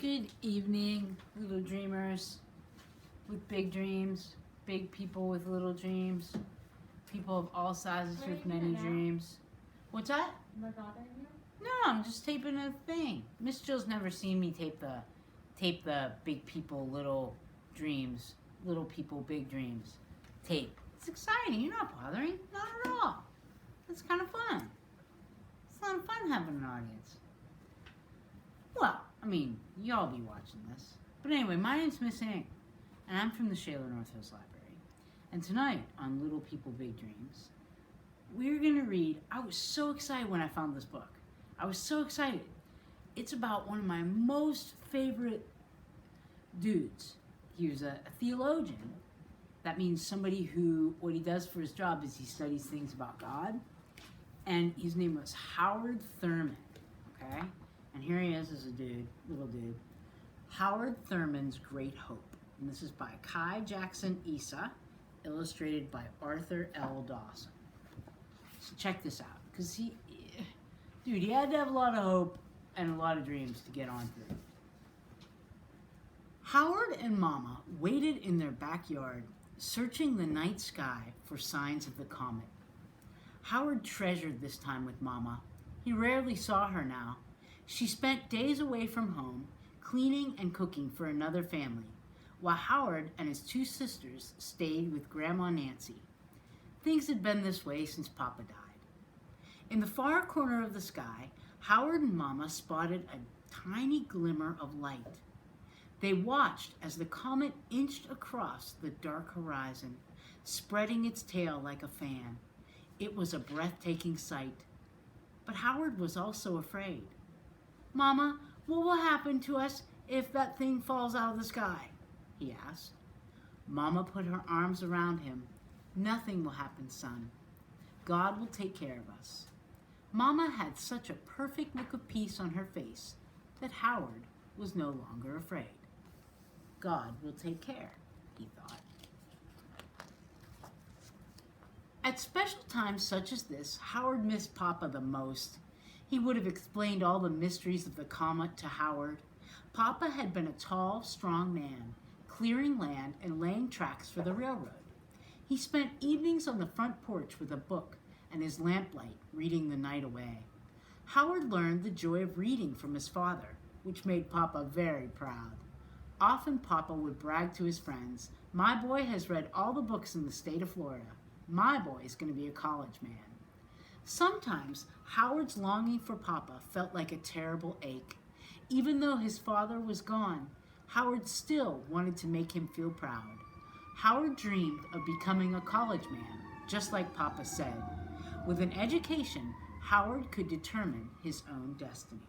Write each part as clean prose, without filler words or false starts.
Good evening, little dreamers with big dreams, big people with little dreams, people of all sizes with many dreams. What's that? Am I bothering you? No, I'm just taping a thing. Miss Jill's never seen me tape the big people, little dreams, little people, big dreams tape. It's exciting. You're not bothering. Not at all. It's kind of fun. It's a lot of fun having an audience. Well, I mean, y'all be watching this. But anyway, my name's Miss Hank, and I'm from the Shaler North Hills Library. And tonight, on Little People, Big Dreams, we're going to read. I was so excited when I found this book. I was so excited. It's about one of my most favorite dudes. He was a theologian. That means somebody who, what he does for his job is he studies things about God. And his name was Howard Thurman, okay? And here he is as a dude, little dude. Howard Thurman's Great Hope. And this is by Kai Jackson Issa, illustrated by Arthur L. Dawson. So check this out, because he had to have a lot of hope and a lot of dreams to get on through. Howard and Mama waited in their backyard, searching the night sky for signs of the comet. Howard treasured this time with Mama. He rarely saw her now. She spent days away from home, cleaning and cooking for another family, while Howard and his two sisters stayed with Grandma Nancy. Things had been this way since Papa died. In the far corner of the sky, Howard and Mama spotted a tiny glimmer of light. They watched as the comet inched across the dark horizon, spreading its tail like a fan. It was a breathtaking sight. But Howard was also afraid. "Mama, what will happen to us if that thing falls out of the sky?" he asked. Mama put her arms around him. "Nothing will happen, son. God will take care of us." Mama had such a perfect look of peace on her face that Howard was no longer afraid. God will take care, he thought. At special times such as this, Howard missed Papa the most. He would have explained all the mysteries of the comet to Howard. Papa had been a tall, strong man, clearing land and laying tracks for the railroad. He spent evenings on the front porch with a book and his lamplight, reading the night away. Howard learned the joy of reading from his father, which made Papa very proud. Often Papa would brag to his friends, "My boy has read all the books in the state of Florida. My boy is going to be a college man." Sometimes Howard's longing for Papa felt like a terrible ache. Even though his father was gone, Howard still wanted to make him feel proud. Howard dreamed of becoming a college man, just like Papa said. With an education, Howard could determine his own destiny.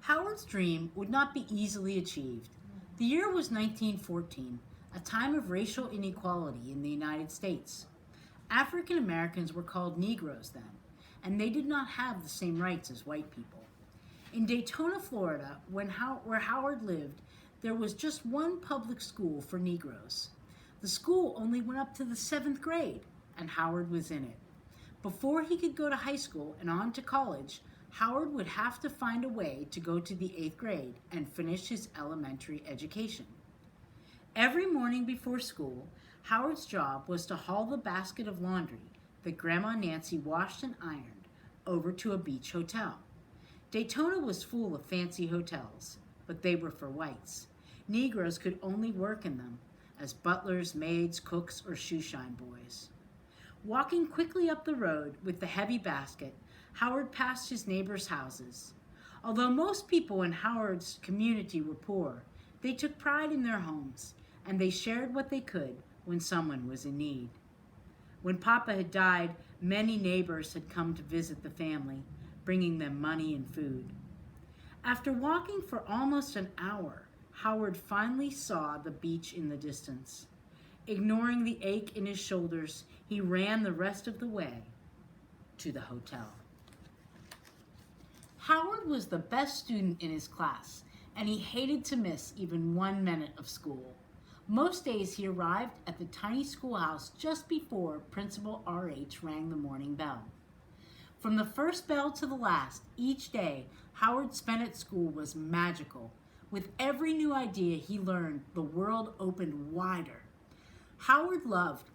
Howard's dream would not be easily achieved. The year was 1914, a time of racial inequality in the United States. African Americans were called Negroes then, and they did not have the same rights as white people. In Daytona, Florida, where Howard lived, there was just one public school for Negroes. The school only went up to the 7th grade, and Howard was in it. Before he could go to high school and on to college, Howard would have to find a way to go to the 8th grade and finish his elementary education. Every morning before school, Howard's job was to haul the basket of laundry that Grandma Nancy washed and ironed over to a beach hotel. Daytona was full of fancy hotels, but they were for whites. Negroes could only work in them as butlers, maids, cooks, or shoeshine boys. Walking quickly up the road with the heavy basket, Howard passed his neighbors' houses. Although most people in Howard's community were poor, they took pride in their homes, and they shared what they could when someone was in need. When Papa had died, many neighbors had come to visit the family, bringing them money and food. After walking for almost an hour, Howard finally saw the beach in the distance. Ignoring the ache in his shoulders, he ran the rest of the way to the hotel. Howard was the best student in his class, and he hated to miss even 1 minute of school. Most days he arrived at the tiny schoolhouse just before Principal R.H. rang the morning bell. From the first bell to the last, each day Howard spent at school was magical. With every new idea he learned, the world opened wider. Howard loved,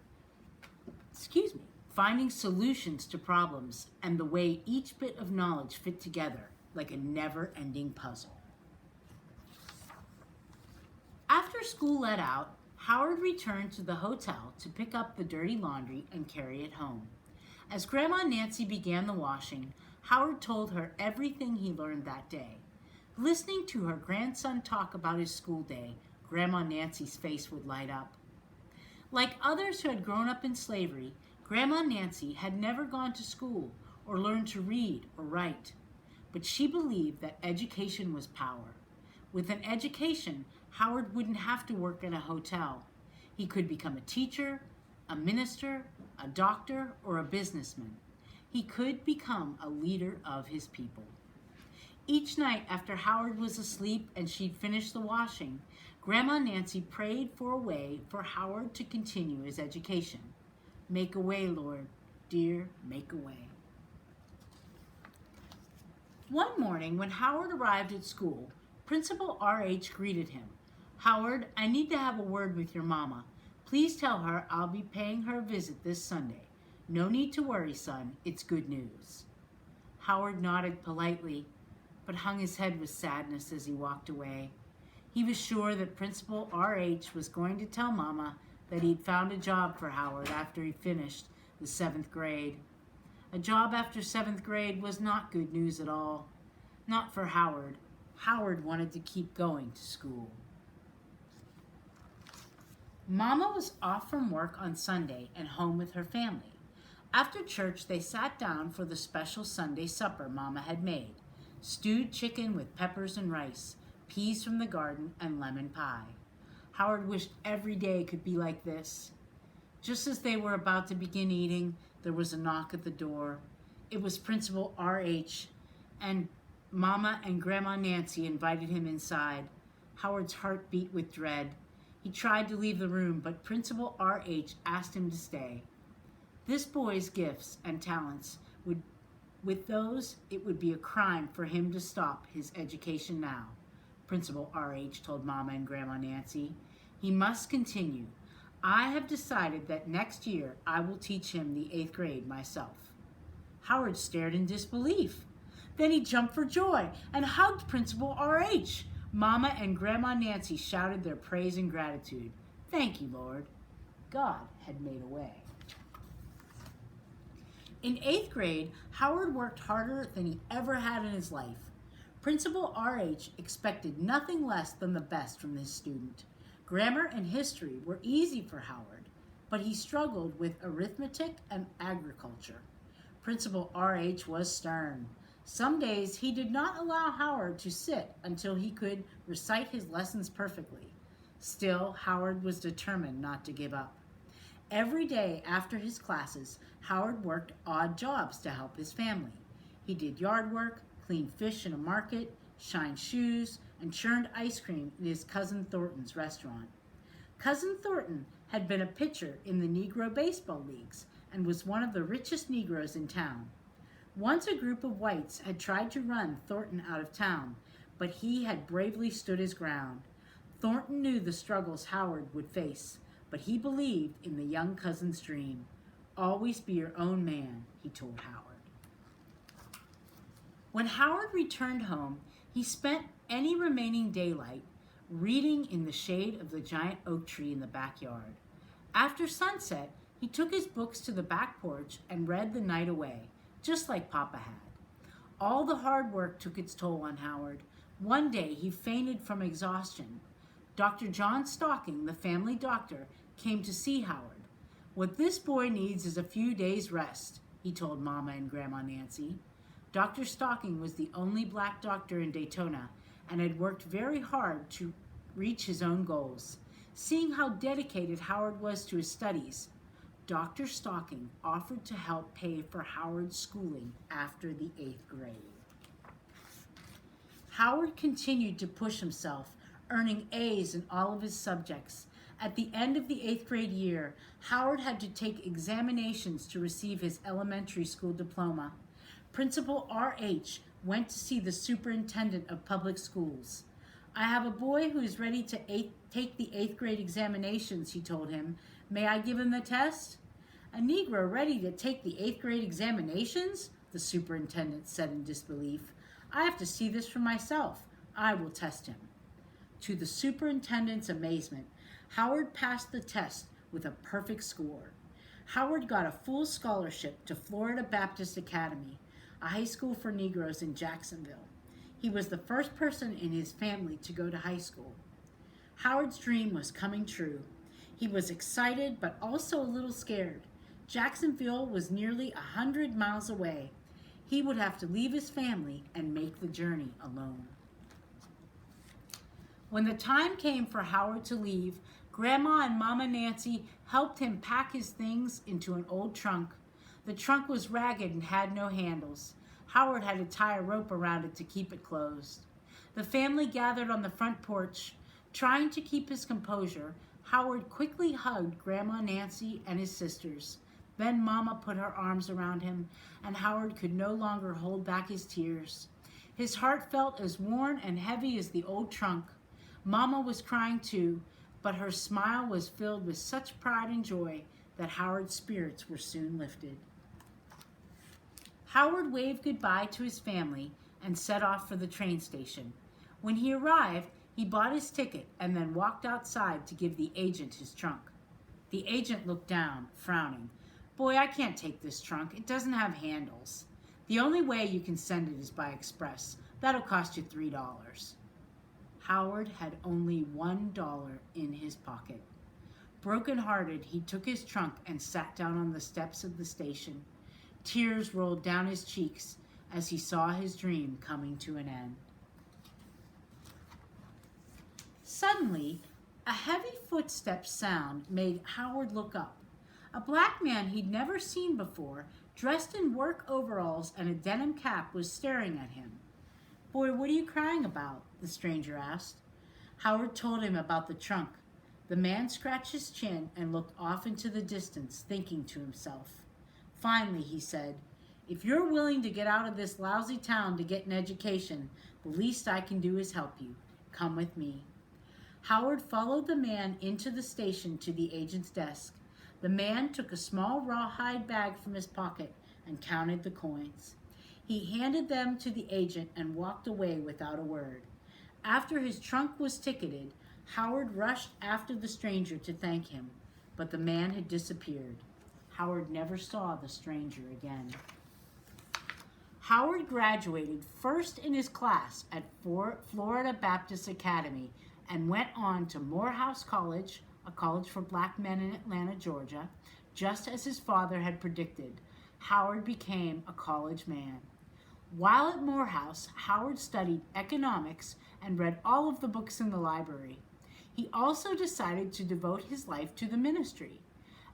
finding solutions to problems and the way each bit of knowledge fit together like a never-ending puzzle. After school let out, Howard returned to the hotel to pick up the dirty laundry and carry it home. As Grandma Nancy began the washing, Howard told her everything he learned that day. Listening to her grandson talk about his school day, Grandma Nancy's face would light up. Like others who had grown up in slavery, Grandma Nancy had never gone to school or learned to read or write. But she believed that education was power. With an education, Howard wouldn't have to work in a hotel. He could become a teacher, a minister, a doctor, or a businessman. He could become a leader of his people. Each night after Howard was asleep and she'd finished the washing, Grandma Nancy prayed for a way for Howard to continue his education. Make a way, Lord, dear, make a way. One morning when Howard arrived at school, Principal R.H. greeted him. Howard, I need to have a word with your mama. Please tell her I'll be paying her a visit this Sunday. No need to worry, son. It's good news. Howard nodded politely, but hung his head with sadness as he walked away. He was sure that Principal R.H. was going to tell Mama that he'd found a job for Howard after he finished the 7th grade. A job after 7th grade was not good news at all. Not for Howard. Howard wanted to keep going to school. Mama was off from work on Sunday and home with her family. After church, they sat down for the special Sunday supper Mama had made. Stewed chicken with peppers and rice, peas from the garden, and lemon pie. Howard wished every day could be like this. Just as they were about to begin eating, there was a knock at the door. It was Principal R.H., and Mama and Grandma Nancy invited him inside. Howard's heart beat with dread. He tried to leave the room, but Principal R.H. asked him to stay. This boy's gifts and talents with those, it would be a crime for him to stop his education now, Principal R.H. told Mama and Grandma Nancy. He must continue. I have decided that next year I will teach him the 8th grade myself. Howard stared in disbelief. Then he jumped for joy and hugged Principal R.H. Mama and Grandma Nancy shouted their praise and gratitude. Thank you, Lord. God had made a way. In 8th grade, Howard worked harder than he ever had in his life. Principal R.H. expected nothing less than the best from his student. Grammar and history were easy for Howard, but he struggled with arithmetic and agriculture. Principal R.H. was stern. Some days he did not allow Howard to sit until he could recite his lessons perfectly. Still, Howard was determined not to give up. Every day after his classes, Howard worked odd jobs to help his family. He did yard work, cleaned fish in a market, shined shoes, and churned ice cream in his cousin Thornton's restaurant. Cousin Thornton had been a pitcher in the Negro baseball leagues and was one of the richest Negroes in town. Once a group of whites had tried to run Thornton out of town, but he had bravely stood his ground. Thornton knew the struggles Howard would face, but he believed in the young cousin's dream. Always be your own man, he told Howard. When Howard returned home, he spent any remaining daylight reading in the shade of the giant oak tree in the backyard. After sunset, he took his books to the back porch and read the night away, just like Papa had. All the hard work took its toll on Howard. One day, he fainted from exhaustion. Dr. John Stocking, the family doctor, came to see Howard. What this boy needs is a few days' rest, he told Mama and Grandma Nancy. Dr. Stocking was the only black doctor in Daytona and had worked very hard to reach his own goals. Seeing how dedicated Howard was to his studies, Dr. Stocking offered to help pay for Howard's schooling after the 8th grade. Howard continued to push himself, earning A's in all of his subjects. At the end of the 8th grade year, Howard had to take examinations to receive his elementary school diploma. Principal R.H. went to see the superintendent of public schools. I have a boy who is ready to take the 8th grade examinations, he told him. May I give him the test? A Negro ready to take the 8th grade examinations? The superintendent said in disbelief. I have to see this for myself. I will test him. To the superintendent's amazement, Howard passed the test with a perfect score. Howard got a full scholarship to Florida Baptist Academy, a high school for Negroes in Jacksonville. He was the first person in his family to go to high school. Howard's dream was coming true. He was excited but also a little scared. Jacksonville was nearly 100 miles away. He would have to leave his family and make the journey alone. When the time came for Howard to leave, Grandma and Mama Nancy helped him pack his things into an old trunk. The trunk was ragged and had no handles. Howard had to tie a rope around it to keep it closed. The family gathered on the front porch. Trying to keep his composure, Howard quickly hugged Grandma Nancy and his sisters. Then Mama put her arms around him, and Howard could no longer hold back his tears. His heart felt as worn and heavy as the old trunk. Mama was crying too, but her smile was filled with such pride and joy that Howard's spirits were soon lifted. Howard waved goodbye to his family and set off for the train station. When he arrived, he bought his ticket and then walked outside to give the agent his trunk. The agent looked down, frowning. Boy, I can't take this trunk. It doesn't have handles. The only way you can send it is by express. That'll cost you $3. Howard had only $1 in his pocket. Broken-hearted, he took his trunk and sat down on the steps of the station. Tears rolled down his cheeks as he saw his dream coming to an end. Suddenly, a heavy footstep sound made Howard look up. A black man he'd never seen before, dressed in work overalls and a denim cap, was staring at him. Boy, what are you crying about? The stranger asked. Howard told him about the trunk. The man scratched his chin and looked off into the distance, thinking to himself. Finally, he said, if you're willing to get out of this lousy town to get an education, the least I can do is help you. Come with me. Howard followed the man into the station to the agent's desk. The man took a small rawhide bag from his pocket and counted the coins. He handed them to the agent and walked away without a word. After his trunk was ticketed, Howard rushed after the stranger to thank him, but the man had disappeared. Howard never saw the stranger again. Howard graduated first in his class at Florida Baptist Academy and went on to Morehouse College, a college for black men in Atlanta, Georgia. Just as his father had predicted, Howard became a college man. While at Morehouse, Howard studied economics and read all of the books in the library. He also decided to devote his life to the ministry.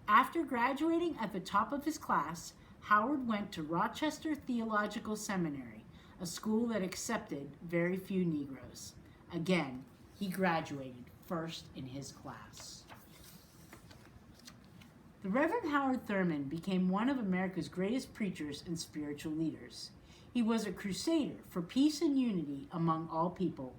After graduating at the top of his class, Howard went to Rochester Theological Seminary, a school that accepted very few Negroes. Again, he graduated first in his class. The Reverend Howard Thurman became one of America's greatest preachers and spiritual leaders. He was a crusader for peace and unity among all people.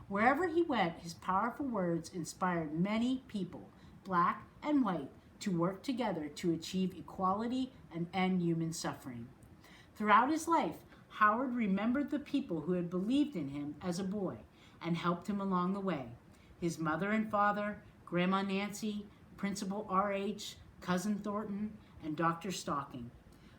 Wherever he went, his powerful words inspired many people, black and white, to work together to achieve equality and end human suffering. Throughout his life, Howard remembered the people who had believed in him as a boy and helped him along the way. His mother and father, Grandma Nancy, Principal R.H., Cousin Thornton, and Dr. Stocking.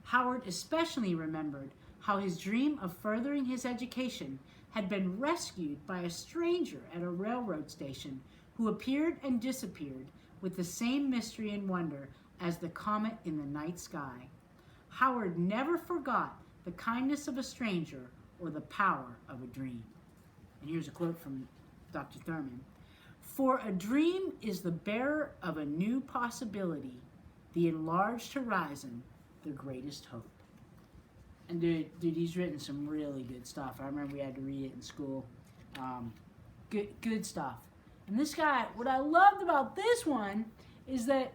Howard especially remembered how his dream of furthering his education had been rescued by a stranger at a railroad station who appeared and disappeared with the same mystery and wonder as the comet in the night sky. Howard never forgot the kindness of a stranger or the power of a dream. And here's a quote from Dr. Thurman. For a dream is the bearer of a new possibility, the enlarged horizon, the greatest hope. And dude, he's written some really good stuff. I remember we had to read it in school. Good stuff. And this guy, what I loved about this one is that,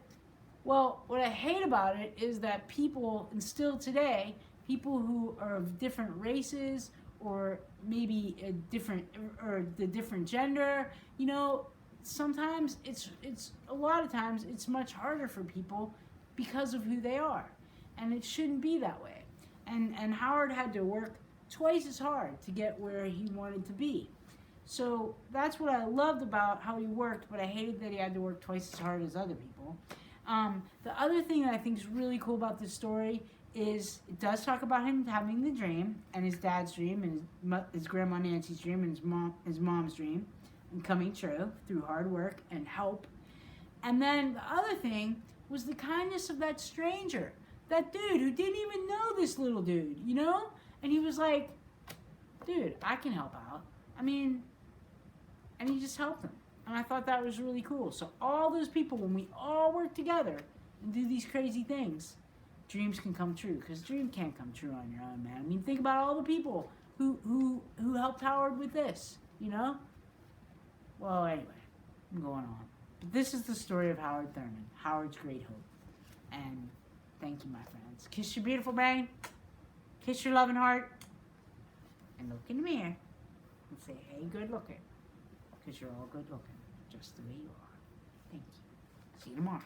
well, what I hate about it is that people, and still today, people who are of different races or maybe a different or the different gender. You know, sometimes it's a lot of times it's much harder for people because of who they are, and it shouldn't be that way. And Howard had to work twice as hard to get where he wanted to be. So that's what I loved about how he worked, but I hated that he had to work twice as hard as other people. The other thing that I think is really cool about this story is it does talk about him having the dream, and his dad's dream, and his grandma Nancy's dream, and his mom's dream, and coming true through hard work and help. And then the other thing was the kindness of that stranger, that dude who didn't even know this little dude, you know? And he was like, dude, I can help out. I mean, and he just helped him. And I thought that was really cool. So all those people, when we all work together and do these crazy things, dreams can come true. Because dreams can't come true on your own, man. I mean, think about all the people who helped Howard with this, you know? Well, anyway, I'm going on. But this is the story of Howard Thurman, Howard's Great Hope. And thank you, my friends. Kiss your beautiful brain. Kiss your loving heart. And look in the mirror and say, hey, good looking. Because you're all good looking, just the way you are. Thank you. See you tomorrow.